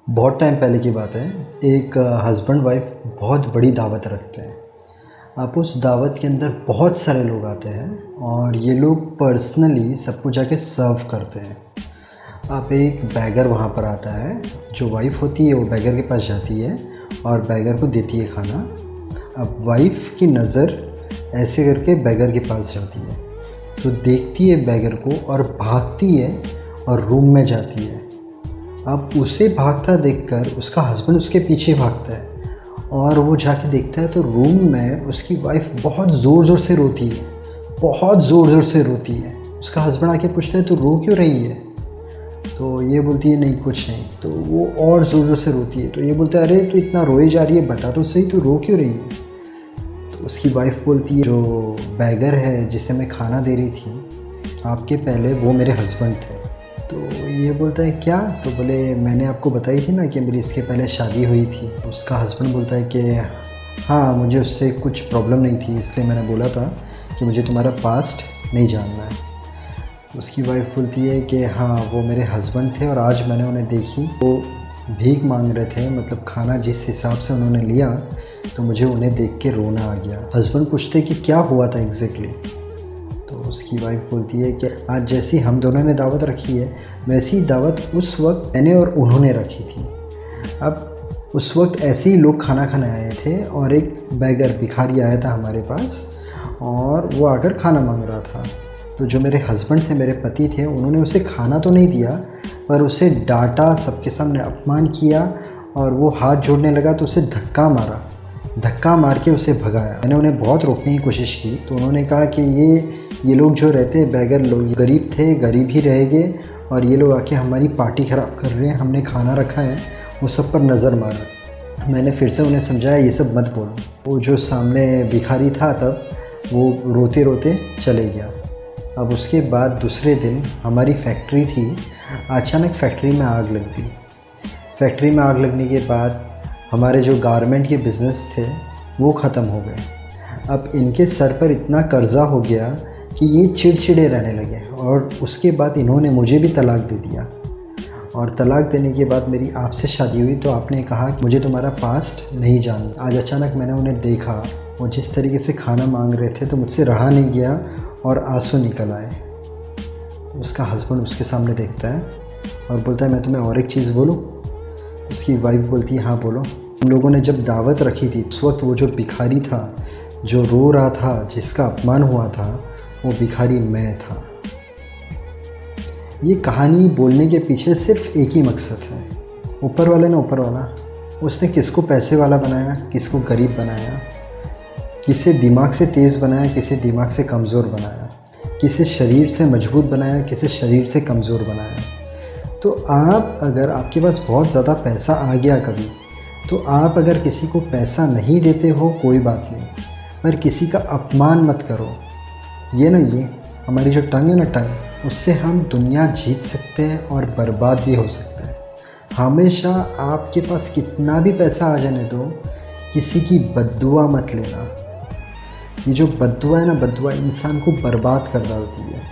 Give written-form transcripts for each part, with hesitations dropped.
बहुत टाइम पहले की बात है। एक हस्बैंड वाइफ बहुत बड़ी दावत रखते हैं। आप उस दावत के अंदर बहुत सारे लोग आते हैं और ये लोग पर्सनली सबको जाके सर्व करते हैं। आप एक बैगर वहाँ पर आता है, जो वाइफ़ होती है वो बैगर के पास जाती है और बैगर को देती है खाना। अब वाइफ़ की नज़र ऐसे करके बैगर के पास जाती है तो देखती है बैगर को और भागती है और रूम में जाती है। अब उसे भागता देखकर उसका हस्बैंड उसके पीछे भागता है और वो जाके देखता है तो रूम में उसकी वाइफ बहुत ज़ोर ज़ोर से रोती है, बहुत ज़ोर ज़ोर से रोती है। उसका हस्बैंड आके पूछता है तो रो क्यों रही है? तो ये बोलती है नहीं कुछ नहीं। तो वो और ज़ोर ज़ोर से रोती है। तो ये बोलता है अरे तो इतना रोए जा रही है, बता तो सही तो रो क्यों रही है? तो उसकी वाइफ बोलती है जो बैगर है जिसे मैं खाना दे रही थी आपके पहले, वो मेरे हस्बैंड थे। तो ये बोलता है क्या? तो बोले मैंने आपको बताई थी ना कि मेरी इसके पहले शादी हुई थी। उसका हस्बैंड बोलता है कि हाँ मुझे उससे कुछ प्रॉब्लम नहीं थी, इसलिए मैंने बोला था कि मुझे तुम्हारा पास्ट नहीं जानना है। उसकी वाइफ बोलती है कि हाँ वो मेरे हस्बैंड थे और आज मैंने उन्हें देखी, वो भीख मांग रहे थे, मतलब खाना जिस हिसाब से उन्होंने लिया तो मुझे उन्हें देख के रोना आ गया। हस्बैंड पूछते कि क्या हुआ था एग्जैक्टली? तो उसकी वाइफ बोलती है कि आज जैसी हम दोनों ने दावत रखी है वैसी दावत उस वक्त मैंने और उन्होंने रखी थी। अब उस वक्त ऐसे ही लोग खाना खाने आए थे और एक बैगर भिखारी आया था हमारे पास और वो आकर खाना मांग रहा था। तो जो मेरे हस्बैंड थे, मेरे पति थे, उन्होंने उसे खाना तो नहीं दिया पर उसे डांटा, सबके सामने अपमान किया और वो हाथ जोड़ने लगा तो उसे धक्का मार के उसे भगाया। मैंने उन्हें बहुत रोकने की कोशिश की तो उन्होंने कहा कि ये लोग जो रहते हैं बैगर लोग गरीब थे, गरीब ही रहेंगे और ये लोग आके हमारी पार्टी ख़राब कर रहे हैं, हमने खाना रखा है, वो सब पर नज़र मारा। मैंने फिर से उन्हें समझाया ये सब मत बोलो। वो जो सामने भिखारी था तब वो रोते रोते चले गया। अब उसके बाद दूसरे दिन हमारी फैक्ट्री थी, अचानक फैक्ट्री में आग लग गई। फैक्ट्री में आग लगने के बाद हमारे जो गारमेंट के बिज़नेस थे वो ख़त्म हो गए। अब इनके सर पर इतना कर्ज़ा हो गया कि ये चिड़चिड़े रहने लगे और उसके बाद इन्होंने मुझे भी तलाक दे दिया। और तलाक देने के बाद मेरी आपसे शादी हुई तो आपने कहा कि मुझे तुम्हारा पास्ट नहीं जानना। आज अचानक मैंने उन्हें देखा, वो जिस तरीके से खाना मांग रहे थे तो मुझसे रहा नहीं गया और आंसू निकल आए। उसका हस्बैंड उसके सामने देखता है और बोलता है मैं तुम्हें और एक चीज़ बोलूँ? उसकी वाइफ बोलती है हाँ बोलो। हम लोगों ने जब दावत रखी थी उस वक्त वो जो भिखारी था, जो रो रहा था, जिसका अपमान हुआ था, वो भिखारी मैं था। ये कहानी बोलने के पीछे सिर्फ एक ही मकसद है, ऊपर वाले ना ऊपर वाला, उसने किसको पैसे वाला बनाया, किसको गरीब बनाया, किसे दिमाग से तेज़ बनाया, किसे दिमाग से कमज़ोर बनाया, किसे शरीर से मजबूत बनाया, किसे शरीर से कमज़ोर बनाया। तो आप अगर आपके पास बहुत ज़्यादा पैसा आ गया कभी, तो आप अगर किसी को पैसा नहीं देते हो कोई बात नहीं, पर किसी का अपमान मत करो। ये हमारी जो टंग है ना, टंग, उससे हम दुनिया जीत सकते हैं और बर्बाद भी हो सकते हैं। हमेशा आपके पास कितना भी पैसा आ जाने दो, किसी की बद्दुआ मत लेना। ये जो बद्दुआ है ना, बद्दुआ इंसान को बर्बाद कर डालती है।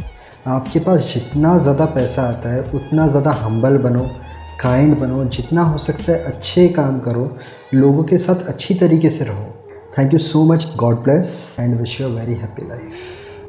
आपके पास जितना ज़्यादा पैसा आता है उतना ज़्यादा हम्बल बनो, काइंड बनो, जितना हो सकता है अच्छे काम करो, लोगों के साथ अच्छी तरीके से रहो। Thank you so much, God bless and wish you a very happy life.